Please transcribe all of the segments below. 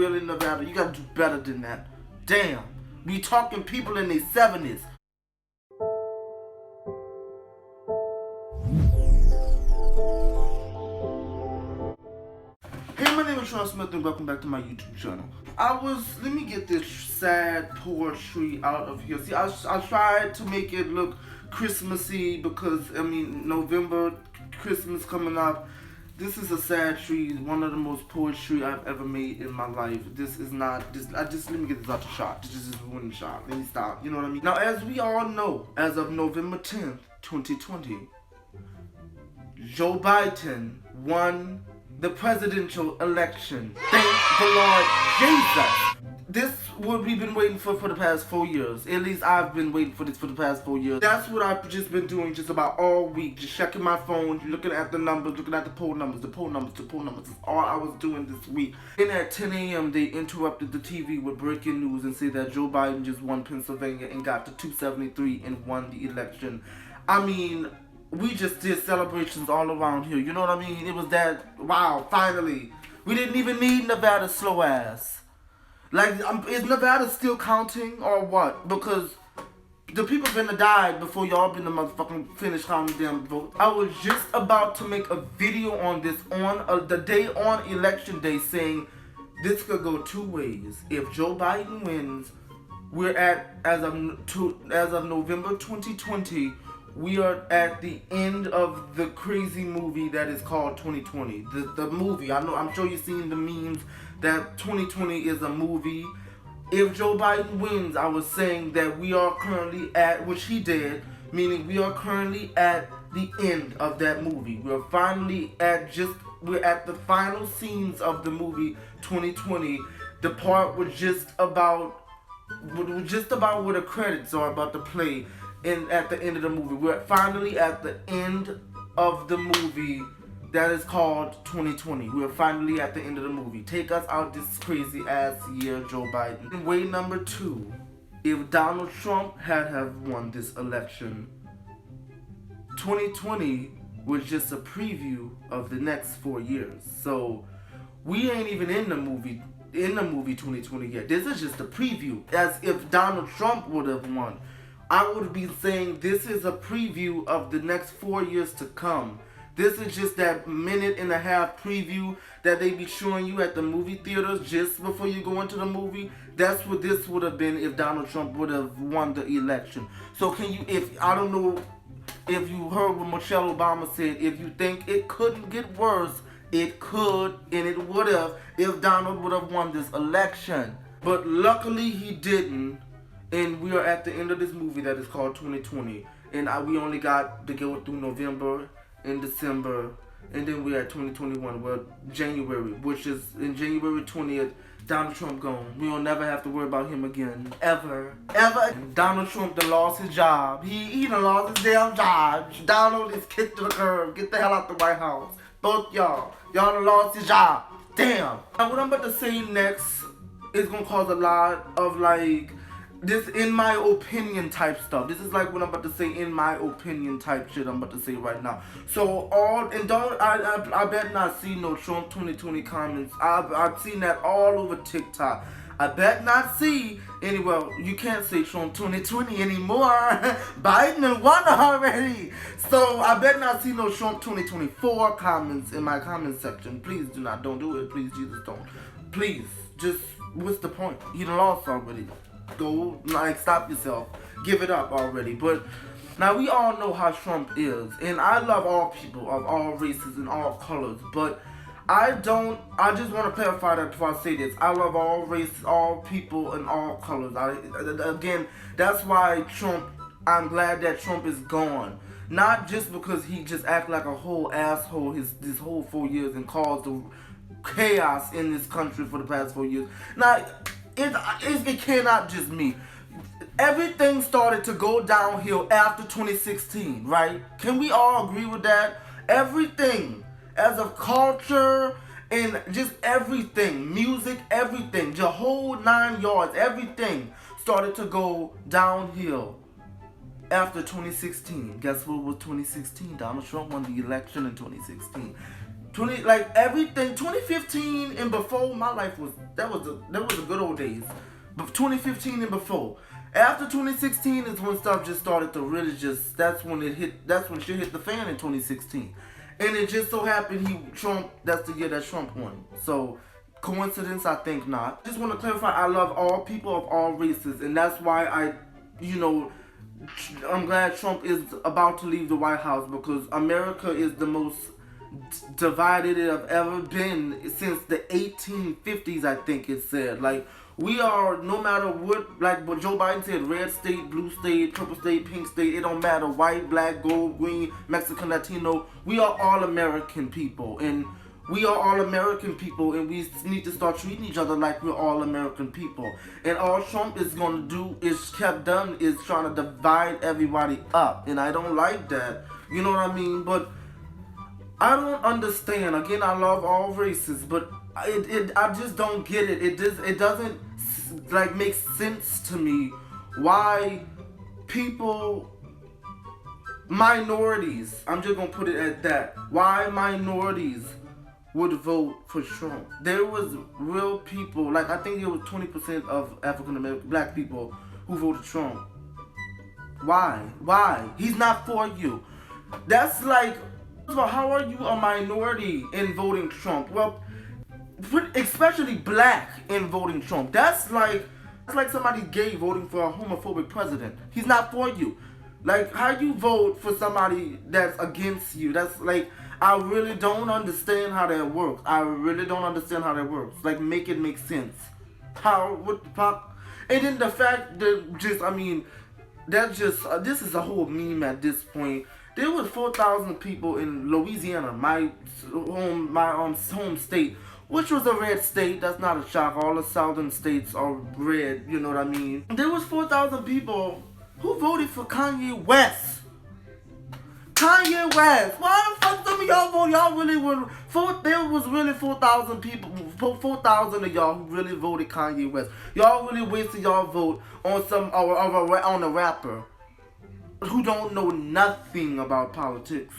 Really, Nevada, you gotta do better than that. Damn. We talking people in their 70s. Hey, my name is Sean Smith and welcome back to my YouTube channel. Let me get this sad poetry out of here. See, I tried to make it look Christmassy because, November, Christmas coming up. This is a sad tree, one of the most poetry I've ever made in my life. This is not, let me get this out the shot. This is one shot. Let me stop, you know what I mean? Now, as we all know, as of November 10th, 2020, Joe Biden won the presidential election. Thank the Lord Jesus. This what we've been waiting for the past 4 years. At least I've been waiting for this for the past 4 years. That's what I've just been doing just about all week. Just checking my phone, looking at the numbers, looking at the poll numbers. That's all I was doing this week. Then at 10 a.m. they interrupted the TV with breaking news and said that Joe Biden just won Pennsylvania and got to 273 and won the election. I mean, we just did celebrations all around here. You know what I mean? It was that, wow, finally. We didn't even need Nevada's slow ass. Like, is Nevada still counting or what? Because the people finna die before y'all been the motherfucking finish counting them votes. I was just about to make a video on this on the day on election day saying this could go two ways. If Joe Biden wins, we're at, as of November 2020, we are at the end of the crazy movie that is called 2020. The movie, I'm sure you've seen the memes that 2020 is a movie. If Joe Biden wins, I was saying that we are currently at, which he did, meaning we are currently at the end of that movie. We're at the final scenes of the movie 2020. The part was just about where the credits are about to play. And at the end of the movie, we're finally at the end of the movie that is called 2020. We're finally at the end of the movie. Take us out this crazy ass year, Joe Biden. And way number two, if Donald Trump had won this election, 2020 was just a preview of the next 4 years. So we ain't even in the movie 2020 yet. This is just a preview. As if Donald Trump would have won, I would be saying this is a preview of the next 4 years to come. This is just that minute and a half preview that they be showing you at the movie theaters just before you go into the movie. That's what this would have been if Donald Trump would have won the election. So I don't know if you heard what Michelle Obama said, if you think it couldn't get worse, it could, and it would have if Donald would have won this election. But luckily he didn't. And we are at the end of this movie that is called 2020. And we only got to go through November and December. And then we're at 2021, well, January, which is in January 20th, Donald Trump gone. We will never have to worry about him again. Ever. And Donald Trump done lost his job. He done lost his damn job. Donald is kicked to the curb. Get the hell out the White House. Both y'all. Y'all done lost his job. Damn. Now, what I'm about to say next is going to cause a lot of, this in my opinion type stuff. This is like what I'm about to say in my opinion type shit I'm about to say right now. So I bet not see no Trump 2020 comments. I've seen that all over TikTok. I bet not see well, you can't say Trump 2020 anymore. Biden won already. So I bet not see no Trump 2024 comments in my comment section. Please don't do it. Please, Jesus, don't. Please, just what's the point? He done lost already. Go, stop yourself. Give it up already. But now we all know how Trump is. And I love all people of all races and all colors. But I just want to clarify that before I say this. I love all races, all people, and all colors. Again, that's why I'm glad that Trump is gone. Not just because he just acted like a whole asshole this whole 4 years and caused the chaos in this country for the past 4 years. Now, it cannot just me. Everything started to go downhill after 2016, right? Can we all agree with that? Everything, as of culture and just everything, music, everything, the whole 9 yards, everything started to go downhill after 2016. Guess what was 2016? Donald Trump won the election in 2016. like everything 2015 and before, my life was that was the good old days. But 2015 and before. After 2016 is when stuff just started to really just that's when shit hit the fan in 2016. And it just so happened that's the year that Trump won. So coincidence? I think not. Just want to clarify, I love all people of all races, and that's why I'm glad Trump is about to leave the White House, because America is the most divided it have ever been since the 1850s, I think it said. Like, we are, no matter what, like what Joe Biden said, red state, blue state, purple state, pink state, it don't matter, white, black, gold, green, Mexican, Latino, we are all American people, and we are all American people, and we need to start treating each other like we're all American people. And all Trump is going to do is trying to divide everybody up, and I don't like that, you know what I mean? But I don't understand. Again, I love all races, but I just don't get it. It doesn't like make sense to me why minorities, I'm just gonna put it at that, why minorities would vote for Trump. There was real people, like I think it was 20% of African American black people who voted Trump. Why? He's not for you. That's like, how are you a minority in voting Trump? Well, especially black in voting Trump. That's like somebody gay voting for a homophobic president. He's not for you. Like, how you vote for somebody that's against you? That's like, I really don't understand how that works. Like, make it make sense. What the fuck? And then the fact that this is a whole meme at this point. There was 4,000 people in Louisiana, my home state, which was a red state. That's not a shock. All the southern states are red, you know what I mean? There was 4,000 people who voted for Kanye West. Kanye West. Why the fuck some of y'all vote? Y'all really were, there was really 4,000 people, 4,000 of y'all who really voted Kanye West. Y'all really wasted y'all vote on on a rapper who don't know nothing about politics.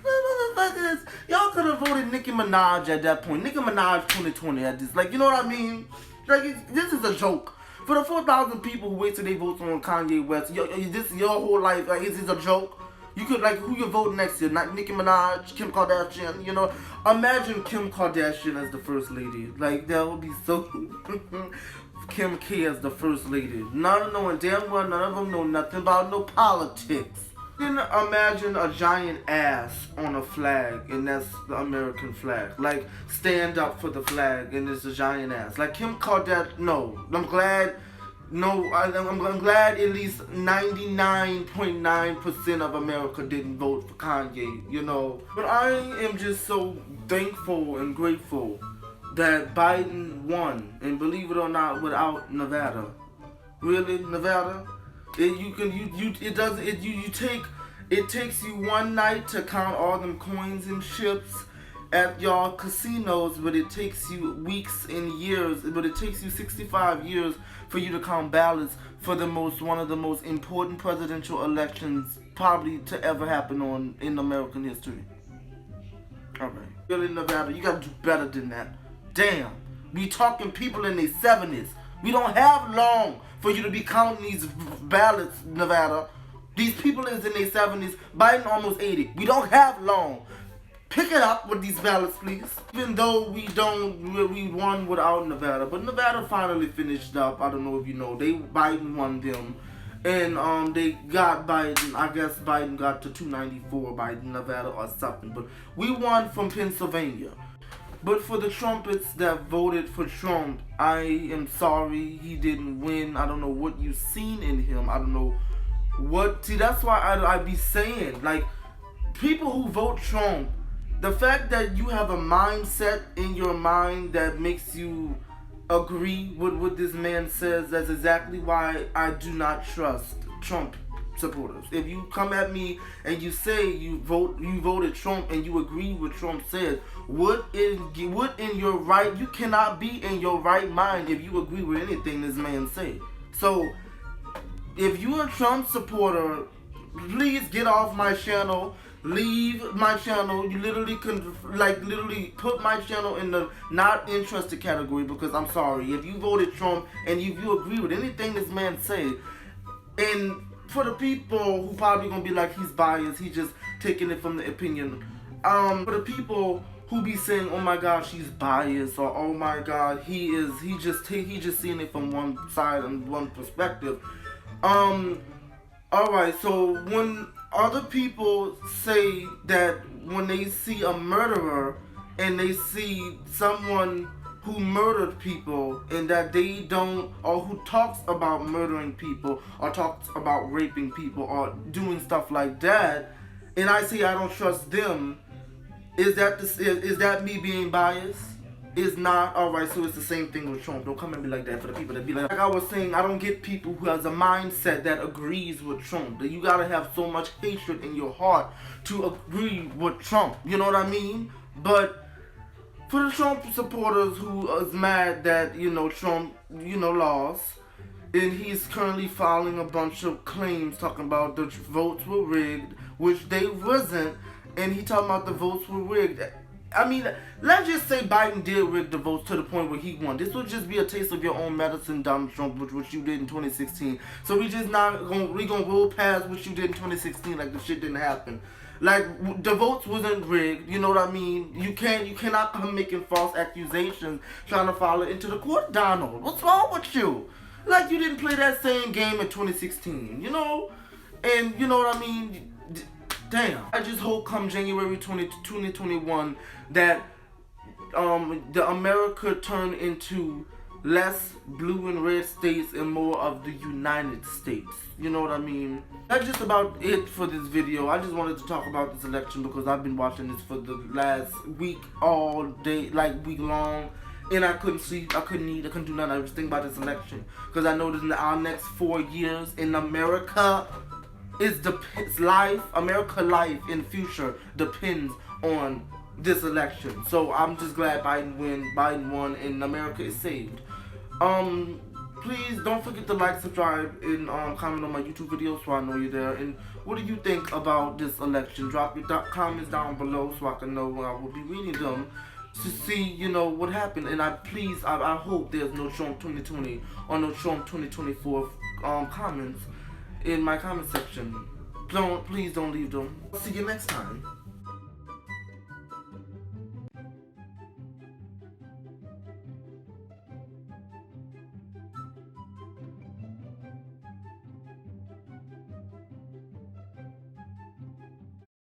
Motherfuckers, y'all could have voted Nicki Minaj at that point. Nicki Minaj 2020 at this. Like, you know what I mean? Like, this is a joke. For the 4,000 people who wasted their votes on Kanye West, this your whole life, like, is this a joke? You could, like, who you vote next year? Not Nicki Minaj, Kim Kardashian, you know? Imagine Kim Kardashian as the first lady. Like, that would be so... Kim K as the first lady. Not knowing damn well none of them know nothing about no politics. Then imagine a giant ass on a flag, and that's the American flag. Like, stand up for the flag, and it's a giant ass. Like, Kim Kardashian, no. I'm glad at least 99.9% of America didn't vote for Kanye, you know. But I am just so thankful and grateful that Biden won, and believe it or not, without Nevada. Really, Nevada? It takes you one night to count all them coins and chips at your casinos, but it takes you weeks and years, but it takes you 65 years for you to count ballots for one of the most important presidential elections probably to ever happen in American history. Alright. Really, Nevada, you gotta do better than that. Damn, we talking people in their 70s. We don't have long for you to be counting these ballots, Nevada. These people is in their 70s. Biden almost 80. We don't have long. Pick it up with these ballots, please. Even though we won without Nevada, but Nevada finally finished up. I don't know if you know. Biden won them, and they got Biden. I guess Biden got to 294 by Nevada or something. But we won from Pennsylvania. But for the Trumpets that voted for Trump, I am sorry he didn't win. I don't know what you've seen in him. I don't know what. See, that's why I be saying, like, people who vote Trump, the fact that you have a mindset in your mind that makes you agree with what this man says, that's exactly why I do not trust Trump supporters. If you come at me and you say you voted Trump and you agree with Trump said, what in your right, you cannot be in your right mind if you agree with anything this man said. So if you're a Trump supporter, please get off my channel. leave my channel. You literally can, like, literally put my channel in the not interested category, because I'm sorry, if you voted Trump and if you agree with anything this man say, and for the people who probably gonna be like, he's biased, he just taking it from the opinion, for the people who be saying, oh my god, she's biased, or oh my god, he just seeing it from one side and one perspective. Alright, so when other people say that when they see a murderer and they see someone who murdered people and that they don't, or who talks about murdering people or talks about raping people or doing stuff like that, and I say I don't trust them, is that me being biased? Is not. Alright, so it's the same thing with Trump. Don't come at me like that, for the people that be like I was saying, I don't get people who has a mindset that agrees with Trump. That you gotta have so much hatred in your heart to agree with Trump. You know what I mean? But for the Trump supporters who is mad that, you know, Trump, you know, lost, and he's currently filing a bunch of claims talking about the votes were rigged, which they wasn't, and he talking about the votes were rigged. I mean, let's just say Biden did rig the votes to the point where he won. This would just be a taste of your own medicine, Donald Trump, which you did in 2016. So we gonna roll past what you did in 2016 like the shit didn't happen. Like, the votes wasn't rigged, you know what I mean? You cannot come making false accusations trying to file it into the court, Donald. What's wrong with you? Like, you didn't play that same game in 2016, you know? And you know what I mean? Damn. I just hope come January 2021 that the America turn into less blue and red states and more of the United States. You know what I mean? That's just about it for this video. I just wanted to talk about this election because I've been watching this for the last week, all day, like week long. And I couldn't sleep, I couldn't eat, I couldn't do nothing. I was thinking about this election. Because I know that in our next 4 years in America, it's life, America life in the future depends on this election. So I'm just glad Biden won, and America is saved. Please don't forget to like, subscribe, and comment on my YouTube videos so I know you're there. And what do you think about this election? Drop your comments down below so I can know when I will be reading them to see, you know, what happened. And I hope there's no Trump 2020 or no Trump 2024 comments in my comment section. Please don't leave them. See you next time.